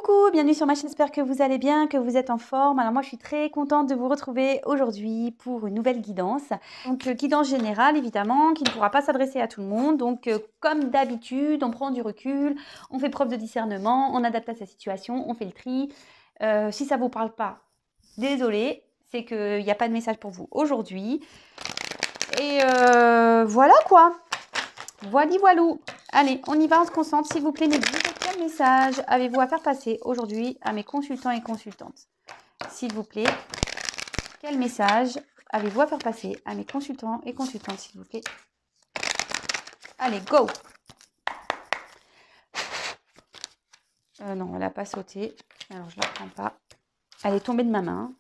Coucou, bienvenue sur ma chaîne, j'espère que vous allez bien, que vous êtes en forme. Alors moi je suis très contente de vous retrouver aujourd'hui pour une nouvelle guidance. Donc guidance générale évidemment, qui ne pourra pas s'adresser à tout le monde. Donc comme d'habitude, on prend du recul, on fait preuve de discernement, on adapte à sa situation, on fait le tri. Si ça ne vous parle pas, désolé, c'est qu'il n'y a pas de message pour vous aujourd'hui. Et voilà quoi. Voili voilou. Allez, on y va, on se concentre. S'il vous plaît, mes guides, quel message avez-vous à faire passer aujourd'hui à mes consultants et consultantes? S'il vous plaît, quel message avez-vous à faire passer à mes consultants et consultantes, s'il vous plaît? Allez, go! Non, elle n'a pas sauté. Alors, je ne la prends pas. Elle est tombée de ma main.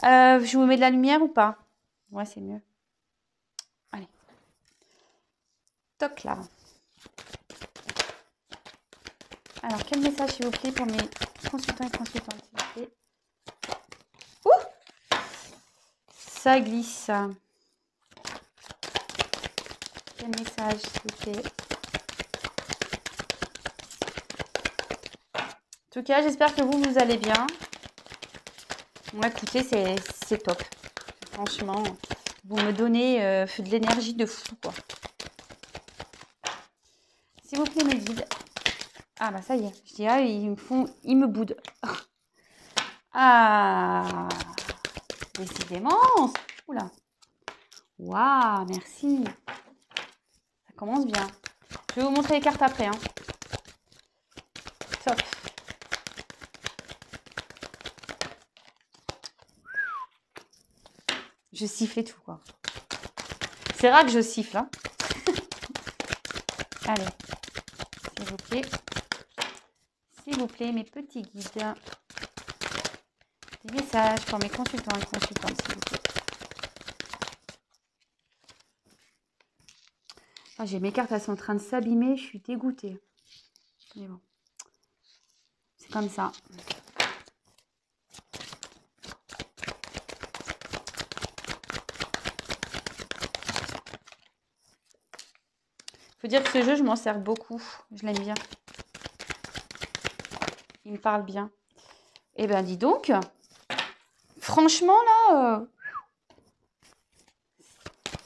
Je vous mets de la lumière ou pas? Ouais, c'est mieux. Allez. Toc là. Alors, quel message, s'il vous plaît, pour mes consultants et consultantes, s'il vous plaît? Ouh! Ça glisse. Quel message, s'il vous plaît? En tout cas, j'espère que vous allez bien. Bon, écoutez, c'est top. Franchement, vous me donnez de l'énergie de fou, quoi. S'il vous plaît, mes guides. Ah, bah ça y est. Je dis, ah, ils me boudent. Ah, décidément. Oula. Waouh, merci. Ça commence bien. Je vais vous montrer les cartes après. Hein. Top. Je siffle et tout, quoi. C'est rare que je siffle. Hein. Allez, s'il vous plaît. S'il vous plaît, mes petits guides. Des messages pour mes consultants et consultantes, s'il vous plaît. Ah, j'ai mes cartes, elles sont en train de s'abîmer. Je suis dégoûtée. Mais bon, c'est comme ça. Faut dire que ce jeu, je m'en sers beaucoup. Je l'aime bien. Il me parle bien. Eh ben, dis donc. Franchement, là,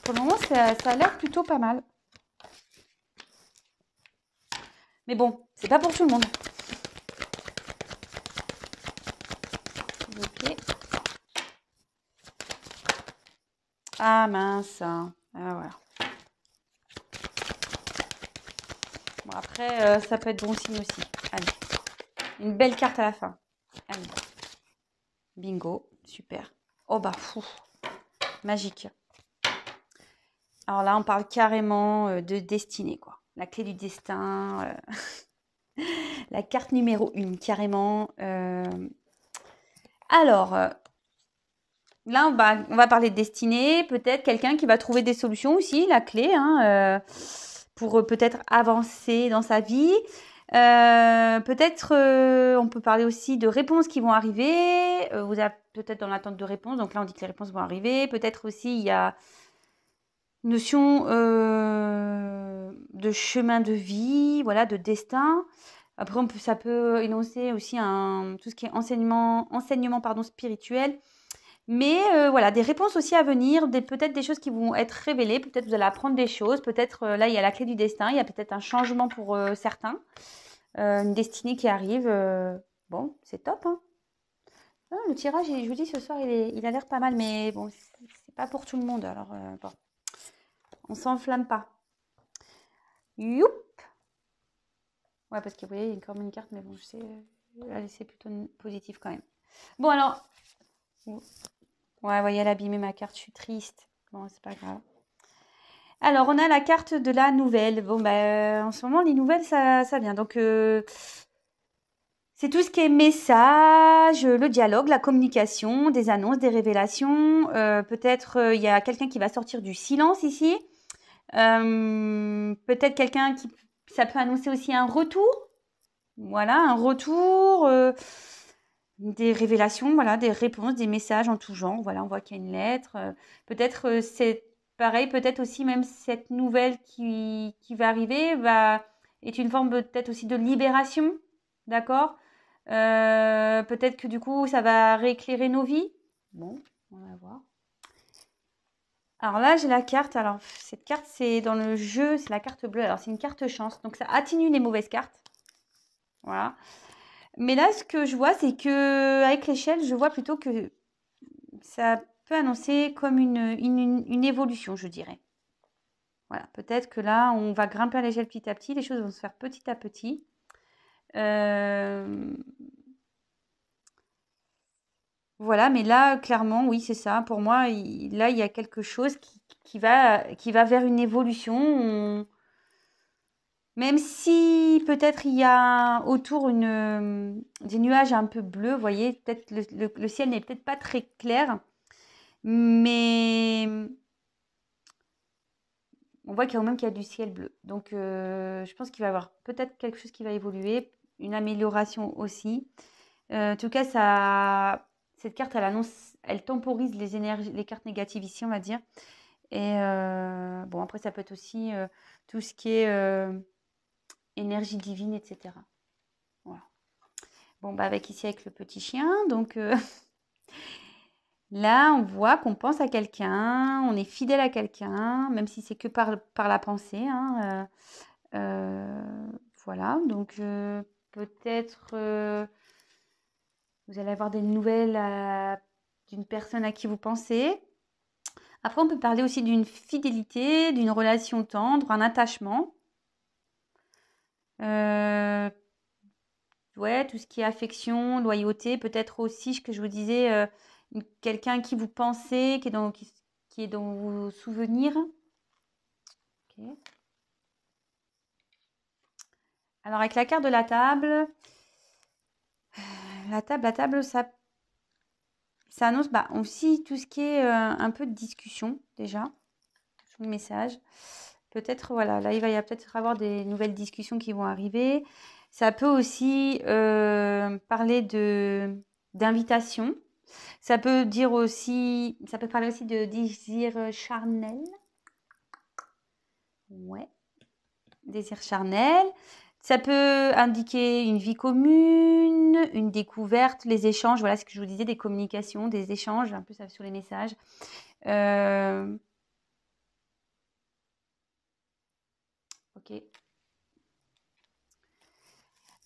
pour le moment, ça a l'air plutôt pas mal. Mais bon, c'est pas pour tout le monde. S'il vous plaît. Ah mince. Ah voilà. Bon, après, ça peut être bon signe aussi. Allez. Une belle carte à la fin. Allez. Bingo. Super. Oh bah fou. Magique. Alors là, on parle carrément de destinée, quoi. La clé du destin. La carte numéro 1, carrément. Alors, là, on va parler de destinée. Peut-être quelqu'un qui va trouver des solutions aussi, la clé, hein, pour peut-être avancer dans sa vie. Peut-être, on peut parler aussi de réponses qui vont arriver. Vous êtes peut-être dans l'attente de réponses. Donc là, on dit que les réponses vont arriver. Peut-être aussi, il y a notion de chemin de vie, voilà, de destin. Après, ça peut énoncer aussi tout ce qui est enseignement pardon, spirituel. Mais voilà, des réponses aussi à venir, peut-être des choses qui vont être révélées. Peut-être vous allez apprendre des choses. Peut-être, là, il y a la clé du destin. Il y a peut-être un changement pour certains. Une destinée qui arrive. Bon, c'est top. Hein. Ah, le tirage, je vous dis, ce soir, il a l'air pas mal. Mais bon, c'est pas pour tout le monde. Alors, bon. On s'enflamme pas. Youp. Ouais, parce que vous voyez, il y a quand même une carte, mais bon, je sais, c'est plutôt positif quand même. Bon, alors. Ouais, vous voyez, elle a abîmé ma carte, je suis triste. Bon, c'est pas grave. Alors, on a la carte de la nouvelle. Bon, en ce moment, les nouvelles, ça vient. Donc, c'est tout ce qui est message, le dialogue, la communication, des annonces, des révélations. Peut-être, il y a quelqu'un qui va sortir du silence ici. Peut-être quelqu'un qui... Ça peut annoncer aussi un retour. Voilà, un retour, des révélations, voilà, des réponses, des messages en tout genre. Voilà, on voit qu'il y a une lettre. Peut-être c'est pareil, peut-être aussi même cette nouvelle qui va arriver est une forme peut-être aussi de libération, d'accord? Peut-être que du coup, ça va rééclairer nos vies. Bon, on va voir. Alors là, j'ai la carte. Alors, cette carte, c'est dans le jeu, c'est la carte bleue. Alors, c'est une carte chance. Donc, ça atténue les mauvaises cartes. Voilà. Mais là, ce que je vois, c'est que avec l'échelle, je vois plutôt que ça peut annoncer comme une évolution, je dirais. Voilà. Peut-être que là, on va grimper à l'échelle petit à petit. Les choses vont se faire petit à petit. Voilà, mais là, clairement, oui, c'est ça. Pour moi, là, il y a quelque chose qui va vers une évolution. Même si peut-être il y a autour des nuages un peu bleus, vous voyez, peut-être le ciel n'est peut-être pas très clair, mais on voit quand même qu'il y a du ciel bleu. Donc, je pense qu'il va y avoir peut-être quelque chose qui va évoluer, une amélioration aussi. En tout cas, cette carte, elle temporise les énergies, les cartes négatives ici, on va dire. Et bon, après, ça peut être aussi tout ce qui est énergie divine, etc. Voilà. Bon, bah, avec le petit chien, donc là, on voit qu'on pense à quelqu'un, on est fidèle à quelqu'un, même si c'est que par la pensée, hein, voilà, donc peut-être vous allez avoir des nouvelles d'une personne à qui vous pensez. Après, on peut parler aussi d'une fidélité, d'une relation tendre, un attachement. Ouais, tout ce qui est affection, loyauté, peut-être aussi ce que je vous disais, quelqu'un à qui vous pensez, qui est dans vos souvenirs. Ok. Alors avec la carte de la table, ça annonce bah, aussi tout ce qui est un peu de discussion déjà, sur le message. Peut-être, voilà, là il va y peut-être avoir des nouvelles discussions qui vont arriver. Ça peut aussi parler d'invitation. Ça peut ça peut parler aussi de désir charnel. Ouais, désir charnel. Ça peut indiquer une vie commune, une découverte, les échanges. Voilà ce que je vous disais, des communications, des échanges, un peu ça sur les messages. Ok.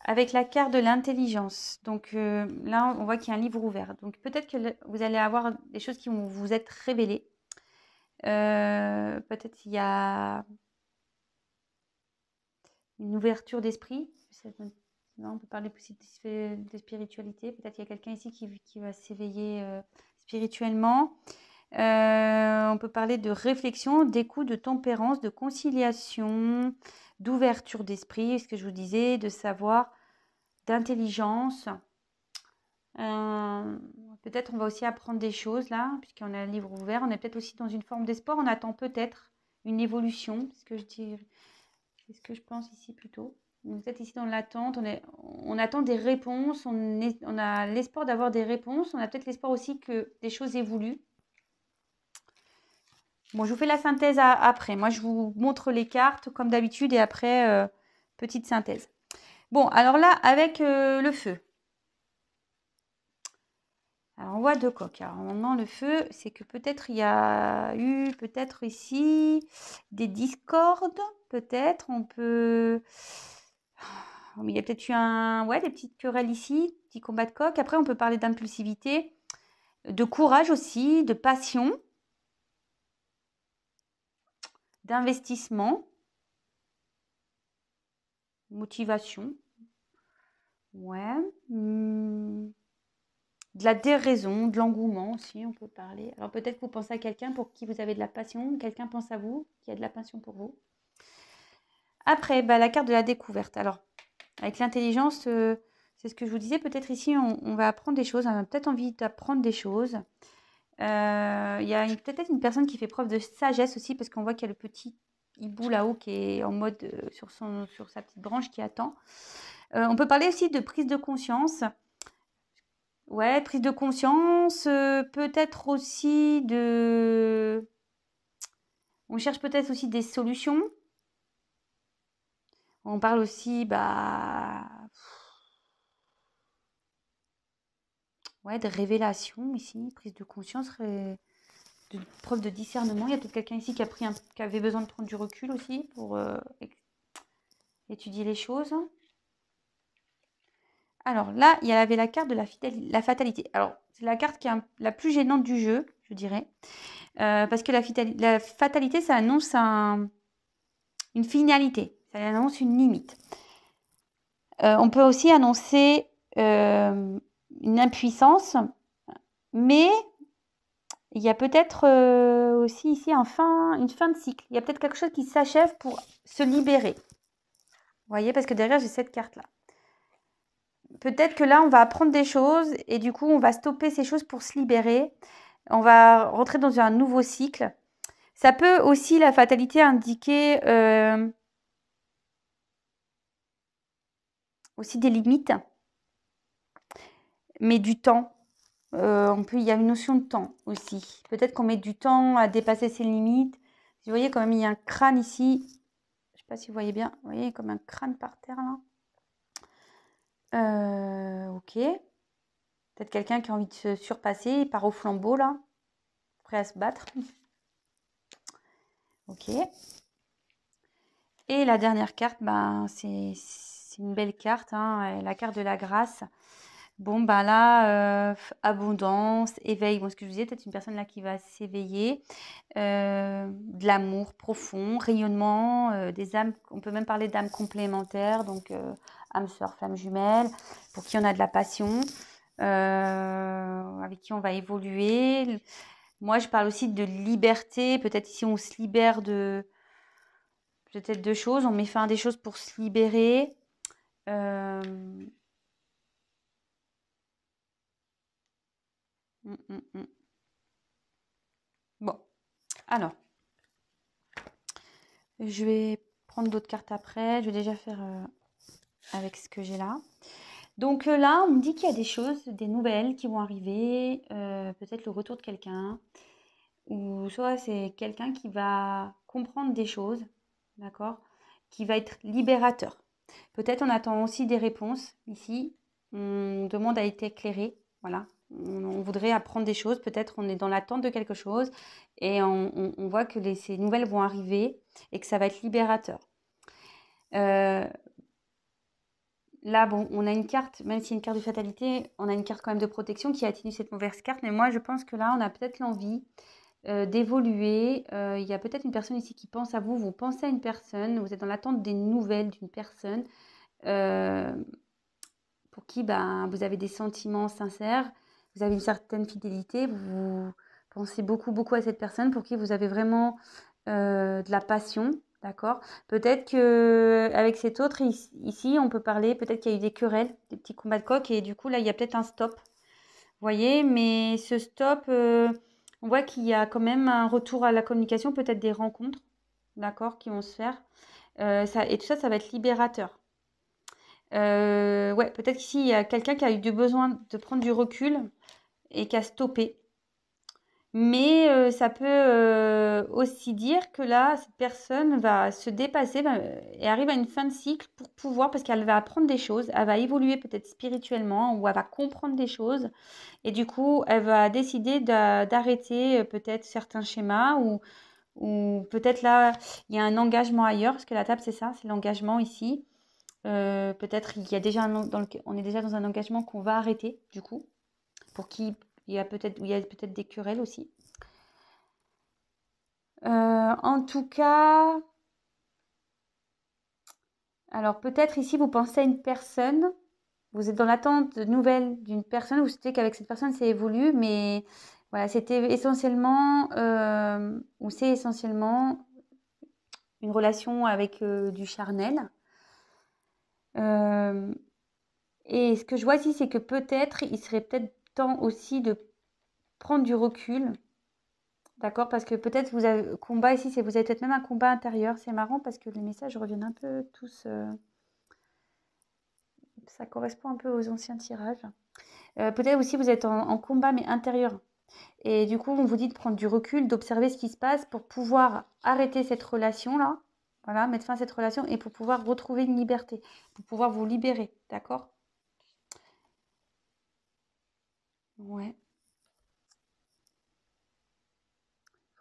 Avec la carte de l'intelligence. Donc là, on voit qu'il y a un livre ouvert. Donc peut-être que vous allez avoir des choses qui vont vous être révélées. Peut-être il y a une ouverture d'esprit. On peut parler aussi de spiritualité. Peut-être qu'il y a quelqu'un ici qui va s'éveiller spirituellement. On peut parler de réflexion, d'écoute, de tempérance, de conciliation, d'ouverture d'esprit, ce que je vous disais, de savoir, d'intelligence. Peut-être on va aussi apprendre des choses là, puisqu'on a un livre ouvert. On est peut-être aussi dans une forme d'espoir. On attend peut-être une évolution, c'est ce que je pense ici plutôt. Vous êtes ici dans l'attente, on attend des réponses, on a l'espoir d'avoir des réponses, on a peut-être l'espoir aussi que des choses évoluent. Bon, je vous fais la synthèse après. Moi, je vous montre les cartes comme d'habitude et après, petite synthèse. Bon, alors là, avec le feu. Alors, on voit deux coques. Alors, maintenant, le feu, c'est que peut-être il y a eu, peut-être ici, des discordes. Peut-être, on peut... Il y a peut-être eu ouais, des petites querelles ici, petits combats de coq. Après, on peut parler d'impulsivité, de courage aussi, de passion, d'investissement, motivation. Ouais. De la déraison, de l'engouement aussi, on peut parler. Alors peut-être que vous pensez à quelqu'un pour qui vous avez de la passion, quelqu'un pense à vous, qui a de la passion pour vous. Après, bah, la carte de la découverte. Alors, avec l'intelligence, c'est ce que je vous disais, peut-être ici, on va apprendre des choses, on a peut-être envie d'apprendre des choses. Il y a peut-être une personne qui fait preuve de sagesse aussi, parce qu'on voit qu'il y a le petit hibou là-haut qui est en mode sur sa petite branche qui attend. On peut parler aussi de prise de conscience. Ouais, prise de conscience, peut-être aussi on cherche peut-être aussi des solutions. On parle aussi, bah, Ouais, de révélation ici, prise de conscience, de preuve de discernement. Il y a peut-être quelqu'un ici qui avait besoin de prendre du recul aussi pour étudier les choses. Alors là, il y avait la carte de la fatalité. Alors, c'est la carte qui est la plus gênante du jeu, je dirais. Parce que la fatalité, ça annonce une finalité, ça annonce une limite. On peut aussi annoncer une impuissance, mais il y a peut-être aussi ici une fin de cycle. Il y a peut-être quelque chose qui s'achève pour se libérer. Vous voyez, parce que derrière, j'ai cette carte-là. Peut-être que là, on va apprendre des choses et du coup, on va stopper ces choses pour se libérer. On va rentrer dans un nouveau cycle. Ça peut aussi, la fatalité, indiquer aussi des limites, mais du temps. Il y a une notion de temps aussi. Peut-être qu'on met du temps à dépasser ses limites. Vous voyez, quand même, il y a un crâne ici. Je ne sais pas si vous voyez bien. Vous voyez, comme un crâne par terre, là. Ok. Peut-être quelqu'un qui a envie de se surpasser. Il part au flambeau, là. Prêt à se battre. Ok. Et la dernière carte, ben, c'est une belle carte, hein, la carte de la grâce. Bon, ben là, abondance, éveil. Bon, ce que je vous disais, peut-être une personne là qui va s'éveiller. De l'amour profond, rayonnement, des âmes. On peut même parler d'âmes complémentaires, donc âme sœur, flamme jumelle, pour qui on a de la passion, avec qui on va évoluer. Moi, je parle aussi de liberté. Peut-être ici, on se libère de peut-être deux choses. On met fin à des choses pour se libérer. Euh, mm, mm, mm. Bon, alors, je vais prendre d'autres cartes après. Je vais déjà faire avec ce que j'ai là. Donc là, on me dit qu'il y a des choses, des nouvelles qui vont arriver. Peut-être le retour de quelqu'un. Ou soit c'est quelqu'un qui va comprendre des choses, d'accord, qui va être libérateur. Peut-être on attend aussi des réponses ici. On demande à être éclairé. Voilà. On voudrait apprendre des choses. Peut-être on est dans l'attente de quelque chose et on voit que ces nouvelles vont arriver et que ça va être libérateur. Là, bon, on a une carte, même si c'est une carte de fatalité, on a une carte quand même de protection qui atténue cette mauvaise carte. Mais moi, je pense que là, on a peut-être l'envie d'évoluer. Il y a peut-être une personne ici qui pense à vous. Vous pensez à une personne. Vous êtes dans l'attente des nouvelles d'une personne euh, pour qui ben, vous avez des sentiments sincères. Vous avez une certaine fidélité. Vous pensez beaucoup, beaucoup à cette personne pour qui vous avez vraiment de la passion. D'accord. Peut-être que avec cet autre ici, on peut parler. Peut-être qu'il y a eu des querelles, des petits combats de coq, et du coup là, il y a peut-être un stop. Vous voyez, mais ce stop, on voit qu'il y a quand même un retour à la communication, peut-être des rencontres, d'accord, qui vont se faire. Et tout ça, ça va être libérateur. Ouais, peut-être qu'ici, il y a quelqu'un qui a eu besoin de prendre du recul et qui a stoppé. Mais ça peut aussi dire que là, cette personne va se dépasser et arrive à une fin de cycle pour pouvoir, parce qu'elle va apprendre des choses, elle va évoluer peut-être spirituellement ou elle va comprendre des choses. Et du coup, elle va décider d'arrêter peut-être certains schémas ou peut-être là, il y a un engagement ailleurs, parce que la table, c'est ça, c'est l'engagement ici. Peut-être il y a déjà on est déjà dans un engagement qu'on va arrêter, du coup, pour qui il y a peut-être des querelles aussi. En tout cas, alors peut-être ici vous pensez à une personne, vous êtes dans l'attente de nouvelles d'une personne, vous savez qu'avec cette personne c'est évolue, mais voilà, c'était essentiellement, ou c'est essentiellement une relation avec du charnel. Euh, et ce que je vois ici, c'est que peut-être, il serait peut-être temps aussi de prendre du recul. D'accord? Parce que peut-être vous avez combat ici, vous avez peut-être même un combat intérieur. C'est marrant parce que les messages reviennent un peu tous. Ça correspond un peu aux anciens tirages. Peut-être aussi vous êtes en combat mais intérieur. Et du coup, on vous dit de prendre du recul, d'observer ce qui se passe pour pouvoir arrêter cette relation-là. Voilà, mettre fin à cette relation et pour pouvoir retrouver une liberté, pour pouvoir vous libérer. D'accord?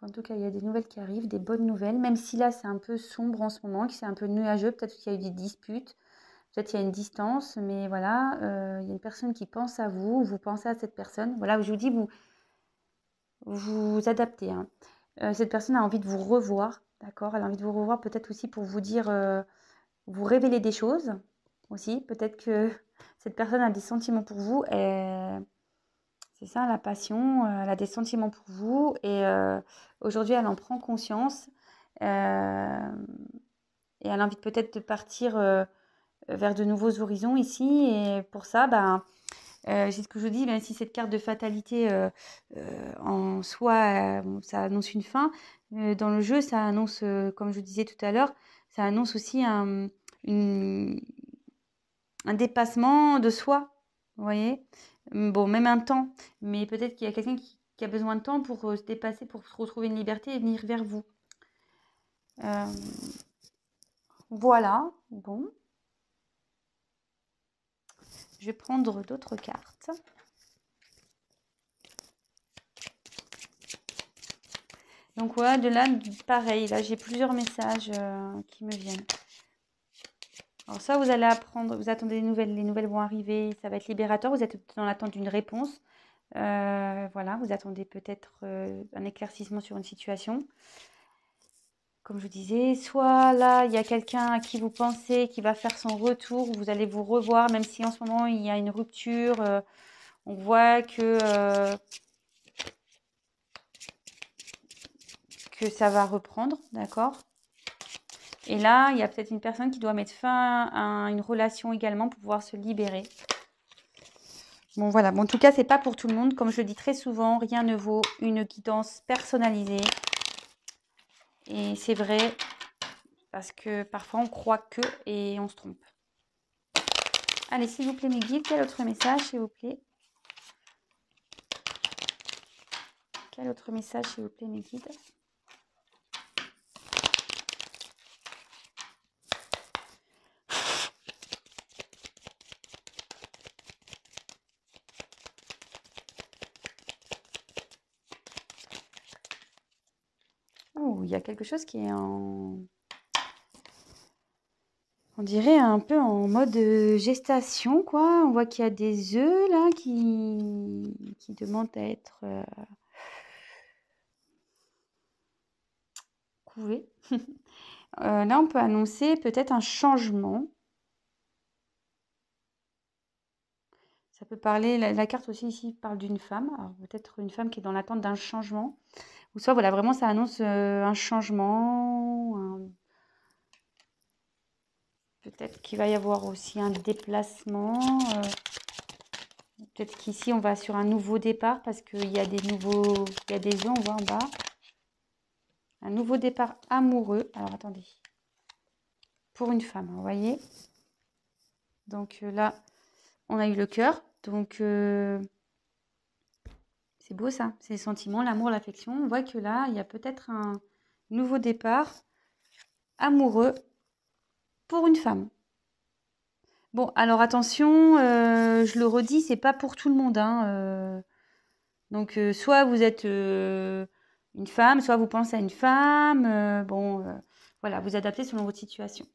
En tout cas, il y a des nouvelles qui arrivent, des bonnes nouvelles, même si là, c'est un peu sombre en ce moment, que c'est un peu nuageux. Peut-être qu'il y a eu des disputes, peut-être qu'il y a une distance, mais voilà, il y a une personne qui pense à vous, vous pensez à cette personne. Voilà, je vous dis, vous adaptez, hein. Cette personne a envie de vous revoir, d'accord? Elle a envie de vous revoir peut-être aussi pour vous dire, vous révéler des choses aussi. Peut-être que cette personne a des sentiments pour vous. Et c'est ça, la passion. Elle a des sentiments pour vous. Et aujourd'hui, elle en prend conscience. Euh, et elle a envie peut-être de partir vers de nouveaux horizons ici. Et pour ça, ben, c'est ce que je vous dis, même si cette carte de fatalité en soi, ça annonce une fin, dans le jeu, ça annonce, comme je vous disais tout à l'heure, ça annonce aussi une- un dépassement de soi, vous voyez? Bon, même un temps, mais peut-être qu'il y a quelqu'un qui a besoin de temps pour se dépasser, pour retrouver une liberté et venir vers vous. Euh, voilà, bon, je vais prendre d'autres cartes. Donc voilà, de là, pareil, là j'ai plusieurs messages qui me viennent. Alors ça, vous allez apprendre, vous attendez les nouvelles vont arriver, ça va être libérateur, vous êtes dans l'attente d'une réponse. Voilà, vous attendez peut-être un éclaircissement sur une situation. Comme je vous disais, soit là, il y a quelqu'un à qui vous pensez qui va faire son retour, vous allez vous revoir, même si en ce moment il y a une rupture, on voit que ça va reprendre, d'accord? Et là, il y a peut-être une personne qui doit mettre fin à une relation également pour pouvoir se libérer. Bon, voilà. Bon, en tout cas, c'est pas pour tout le monde. Comme je le dis très souvent, rien ne vaut une guidance personnalisée. Et c'est vrai, parce que parfois, on croit que et on se trompe. Allez, s'il vous plaît, mes guides, quel autre message, s'il vous plaît? Quel autre message, s'il vous plaît, mes guides? Oh, il y a quelque chose qui est on dirait un peu en mode gestation, quoi. On voit qu'il y a des œufs, là, qui demandent à être couvés. Là, on peut annoncer peut-être un changement. Ça peut parler, la carte aussi ici parle d'une femme, alors peut-être une femme qui est dans l'attente d'un changement. Ou soit, voilà, vraiment, ça annonce un changement. Peut-être qu'il va y avoir aussi un déplacement. Peut-être qu'ici, on va sur un nouveau départ parce qu'il y a il y a des œufs, on voit en bas. Un nouveau départ amoureux. Alors, attendez. Pour une femme, vous voyez. Donc là, on a eu le cœur. Donc, c'est beau ça. C'est les sentiments, l'amour, l'affection. On voit que là, il y a peut-être un nouveau départ amoureux pour une femme. Bon, alors attention, je le redis, c'est pas pour tout le monde, hein. Donc, soit vous êtes une femme, soit vous pensez à une femme. Bon, voilà, vous adaptez selon votre situation.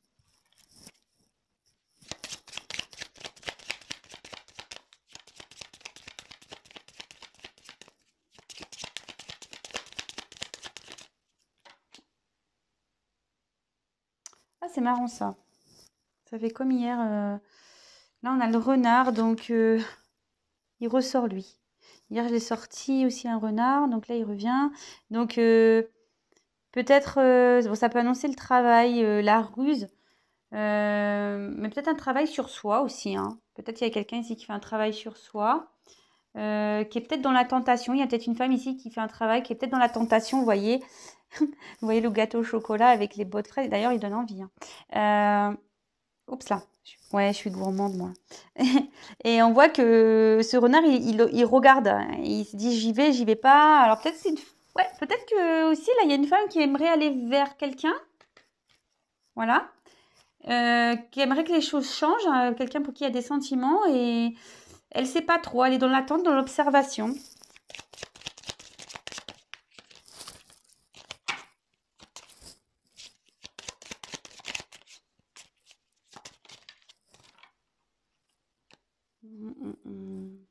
Ah, c'est marrant ça. Ça fait comme hier. Là, on a le renard, donc il ressort lui. Hier, je l'ai sorti aussi un renard, donc là, il revient. Donc, peut-être, bon, ça peut annoncer le travail, la ruse, mais peut-être un travail sur soi aussi, hein. Peut-être qu'il y a quelqu'un ici qui fait un travail sur soi, qui est peut-être dans la tentation. Il y a peut-être une femme ici qui fait un travail, qui est peut-être dans la tentation, vous voyez. Vous voyez le gâteau au chocolat avec les bottes fraises. D'ailleurs, il donne envie, hein. Oups là. Ouais, je suis gourmande, moi. Et on voit que ce renard, il regarde. Il se dit, j'y vais pas. Alors peut-être ouais, peut-être que aussi, là, il y a une femme qui aimerait aller vers quelqu'un. Voilà. Qui aimerait que les choses changent. Quelqu'un pour qui il y a des sentiments. Et elle sait pas trop. Elle est dans l'attente, dans l'observation. Mm, mm, mm.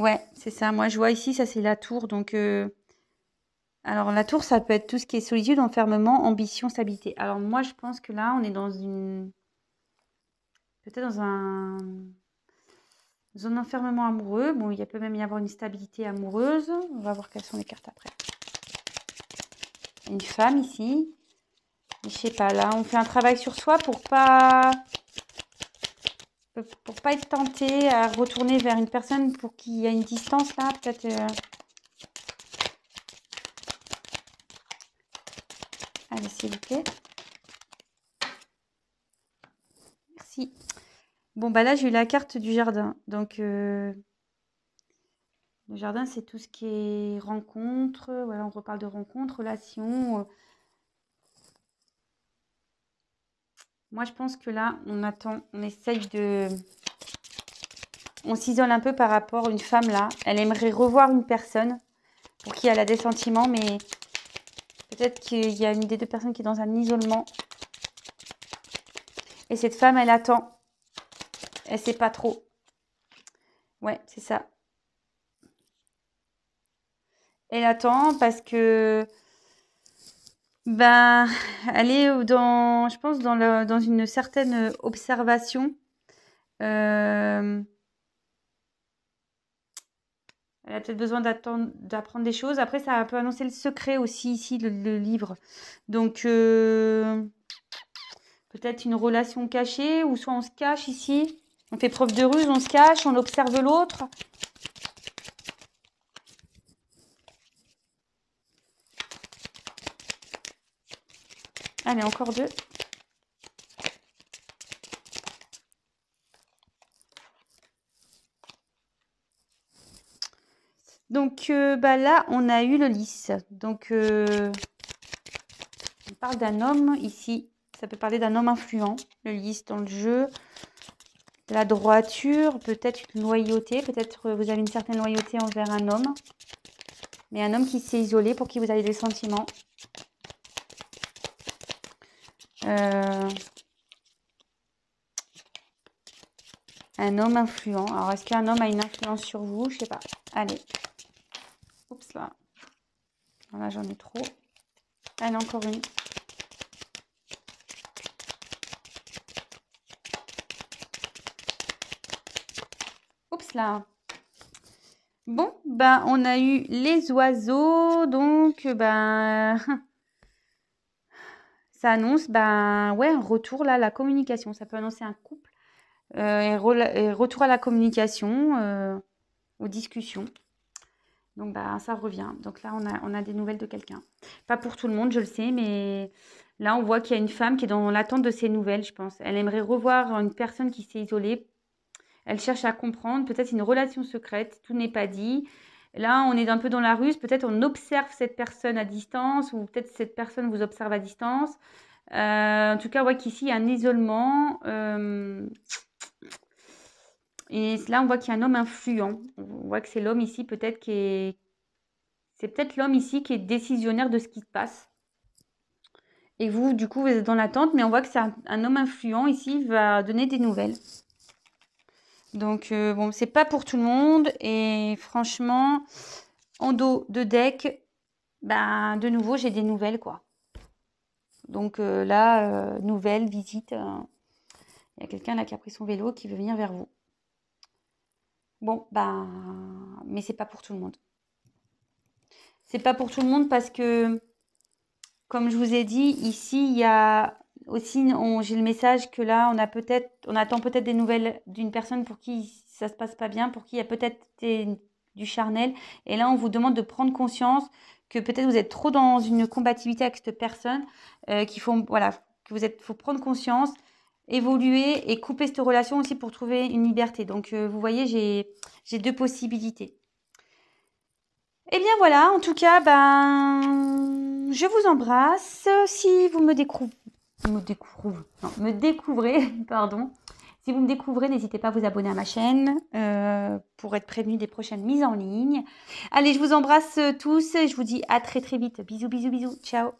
Ouais, c'est ça. Moi, je vois ici, ça c'est la tour. Donc, alors la tour, ça peut être tout ce qui est solitude, enfermement, ambition, stabilité. Alors moi, je pense que là, on est peut-être dans un enfermement amoureux. Bon, il peut même y avoir une stabilité amoureuse. On va voir quelles sont les cartes après. Une femme ici. Je sais pas, là, on fait un travail sur soi pour pas être tenté à retourner vers une personne pour qui il y a une distance là, peut-être. Allez, s'il vous plaît. Merci. Bon, bah là, j'ai eu la carte du jardin. Donc, le jardin, c'est tout ce qui est rencontre. Voilà, on reparle de rencontre, relation. Moi, je pense que là, on attend, on essaye de... On s'isole un peu par rapport à une femme là. Elle aimerait revoir une personne pour qui elle a des sentiments, mais peut-être qu'il y a une des deux personnes qui est dans un isolement. Et cette femme, elle attend. Elle sait pas trop. Ouais, c'est ça. Elle attend parce que ben elle est dans, je pense, dans une certaine observation. Euh, Elle a peut-être besoin d'apprendre des choses. Après, ça peut annoncer le secret aussi ici, le livre. Donc, peut-être une relation cachée, ou soit on se cache ici. On fait preuve de ruse, on se cache, on observe l'autre. Allez, encore deux. Donc, bah là, on a eu le lys. Donc, on parle d'un homme ici. Ça peut parler d'un homme influent, le lys dans le jeu. De la droiture, peut-être une loyauté. Peut-être vous avez une certaine loyauté envers un homme. Mais un homme qui s'est isolé, pour qui vous avez des sentiments. Un homme influent. Alors, est-ce qu'un homme a une influence sur vous? Je sais pas. Allez. Oups, là. Là, j'en ai trop. Allez, encore une. Oups, là. Bon, ben, on a eu les oiseaux. Donc, ben... ça annonce, ben, ouais, un retour, là, la communication. Ça peut annoncer un couple. Et retour à la communication, aux discussions. Donc, bah, ça revient. Donc là, on a des nouvelles de quelqu'un. Pas pour tout le monde, je le sais, mais là, on voit qu'il y a une femme qui est dans l'attente de ces nouvelles, je pense. Elle aimerait revoir une personne qui s'est isolée. Elle cherche à comprendre, peut-être une relation secrète, tout n'est pas dit. Là, on est un peu dans la ruse, peut-être on observe cette personne à distance, ou peut-être cette personne vous observe à distance. En tout cas, on voit qu'ici, il y a un isolement. Et là, on voit qu'il y a un homme influent. On voit que c'est l'homme ici, peut-être qui est... C'est peut-être l'homme ici qui est décisionnaire de ce qui se passe. Et vous, du coup, vous êtes dans l'attente, mais on voit que c'est un homme influent ici, il va donner des nouvelles. Donc, bon, c'est pas pour tout le monde. Et franchement, en dos de deck, ben, de nouveau, j'ai des nouvelles, quoi. Donc là, nouvelle, visite. Il y a quelqu'un là qui a pris son vélo qui veut venir vers vous. Bon, ben, mais c'est pas pour tout le monde. C'est pas pour tout le monde parce que, comme je vous ai dit, ici, il y a aussi, j'ai le message que là, on attend peut-être des nouvelles d'une personne pour qui ça se passe pas bien, pour qui il y a peut-être du charnel. Et là, on vous demande de prendre conscience que peut-être vous êtes trop dans une combativité avec cette personne, voilà, faut prendre conscience, évoluer et couper cette relation aussi pour trouver une liberté. Donc, vous voyez, j'ai deux possibilités. Eh bien voilà, en tout cas, ben, je vous embrasse. Si vous me découvrez, pardon. Si vous me découvrez, n'hésitez pas à vous abonner à ma chaîne pour être prévenu des prochaines mises en ligne. Allez, je vous embrasse tous et je vous dis à très très vite. Bisous, bisous, bisous. Ciao.